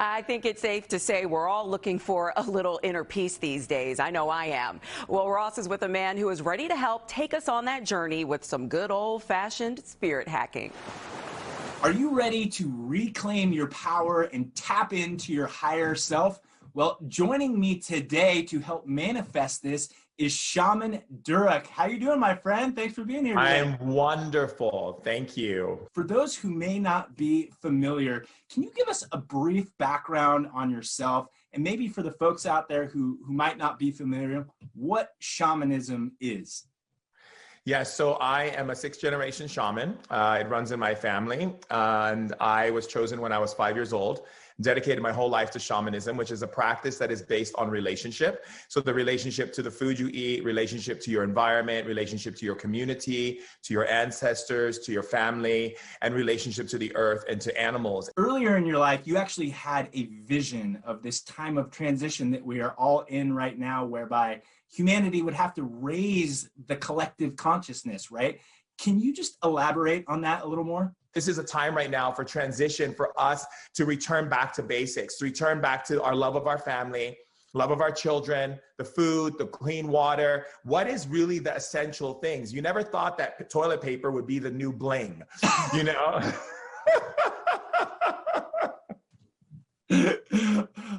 I think it's safe to say we're all looking for a little inner peace these days. I know I am. Well, Ross is with a man who is ready to help take us on that journey with some good old-fashioned spirit hacking. Are you ready to reclaim your power and tap into your higher self? Well, joining me today to help manifest this is Shaman Durek. How you doing, my friend? Thanks for being here today. I'm wonderful. Thank you. For those who may not be familiar, can you give us a brief background on yourself? And maybe for the folks out there who might not be familiar, what shamanism is? Yes, so I am a sixth-generation shaman. It runs in my family, and I was chosen when I was 5 years old. Dedicated my whole life to shamanism, which is a practice that is based on relationship. So the relationship to the food you eat, relationship to your environment, relationship to your community, to your ancestors, to your family, and relationship to the earth and to animals. Earlier in your life, you actually had a vision of this time of transition that we are all in right now, whereby humanity would have to raise the collective consciousness, right? Can you just elaborate on that a little more? This is a time right now for transition, for us to return back to basics, to return back to our love of our family, love of our children, the food, the clean water. What is really the essential things? You never thought that toilet paper would be the new bling, you know?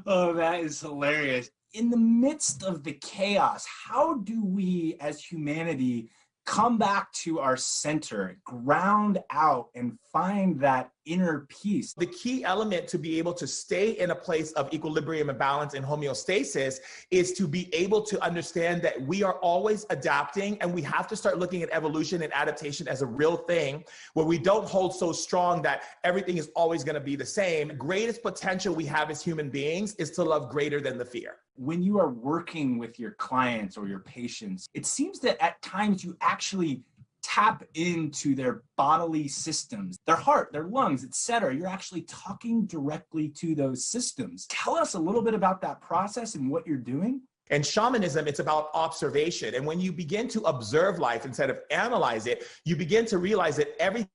Oh, that is hilarious. In the midst of the chaos, how do we as humanity come back to our center, ground out, and find that inner peace? The key element to be able to stay in a place of equilibrium and balance and homeostasis is to be able to understand that we are always adapting, and we have to start looking at evolution and adaptation as a real thing, where we don't hold so strong that everything is always going to be the same. The greatest potential we have as human beings is to love greater than the fear. When you are working with your clients or your patients, it seems that at times you actually tap into their bodily systems, their heart, their lungs, etc. You're actually talking directly to those systems. Tell us a little bit about that process and what you're doing. In shamanism, it's about observation. And when you begin to observe life instead of analyze it, you begin to realize that everything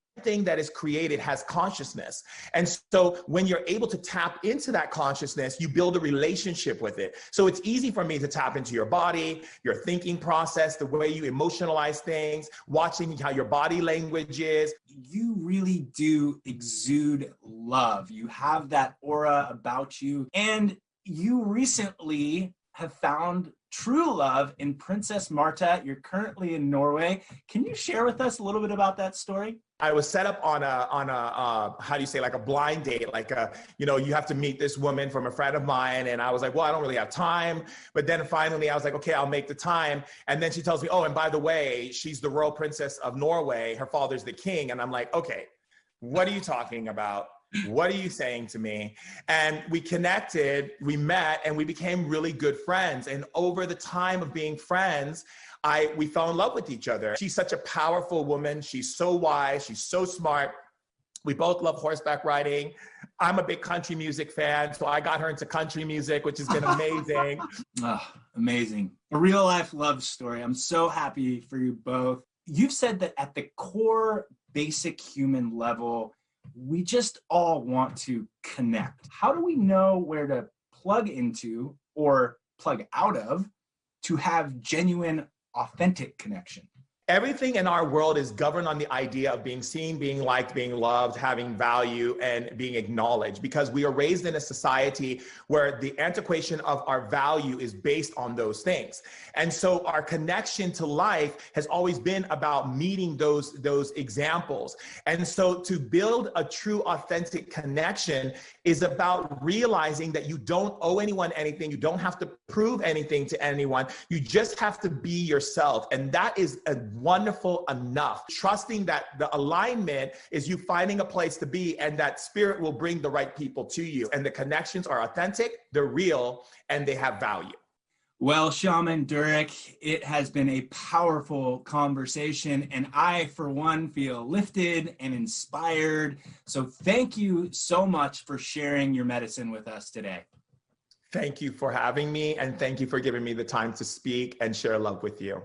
that is created has consciousness. And so when you're able to tap into that consciousness, you build a relationship with it. So it's easy for me to tap into your body, your thinking process, the way you emotionalize things, watching how your body language is. You really do exude love. You have that aura about you. And you recently have found true love in Princess Marta. You're currently in Norway. Can you share with us a little bit about that story? I was set up on a how do you say, like a blind date, like you have to meet this woman from a friend of mine. And I was like, well, I don't really have time. But then finally I was like, okay, I'll make the time. And then she tells me, oh, and by the way, she's the royal princess of Norway. Her father's the king. And I'm like, okay, what are you talking about? What are you saying to me? And we connected, we met, and we became really good friends. And over the time of being friends, we fell in love with each other. She's such a powerful woman. She's so wise. She's so smart. We both love horseback riding. I'm a big country music fan, so I got her into country music, which has been amazing. Oh, amazing. A real life love story. I'm so happy for you both. You've said that at the core basic human level, we just all want to connect. How do we know where to plug into or plug out of to have genuine, authentic connection? Everything in our world is governed on the idea of being seen, being liked, being loved, having value, and being acknowledged, because we are raised in a society where the antiquation of our value is based on those things. And so our connection to life has always been about meeting those examples. And so to build a true, authentic connection is about realizing that you don't owe anyone anything. You don't have to prove anything to anyone. You just have to be yourself. And that is a wonderful enough. Trusting that the alignment is you finding a place to be, and that spirit will bring the right people to you. And the connections are authentic, they're real, and they have value. Well, Shaman Durek, it has been a powerful conversation, and I, for one, feel lifted and inspired. So thank you so much for sharing your medicine with us today. Thank you for having me, and thank you for giving me the time to speak and share love with you.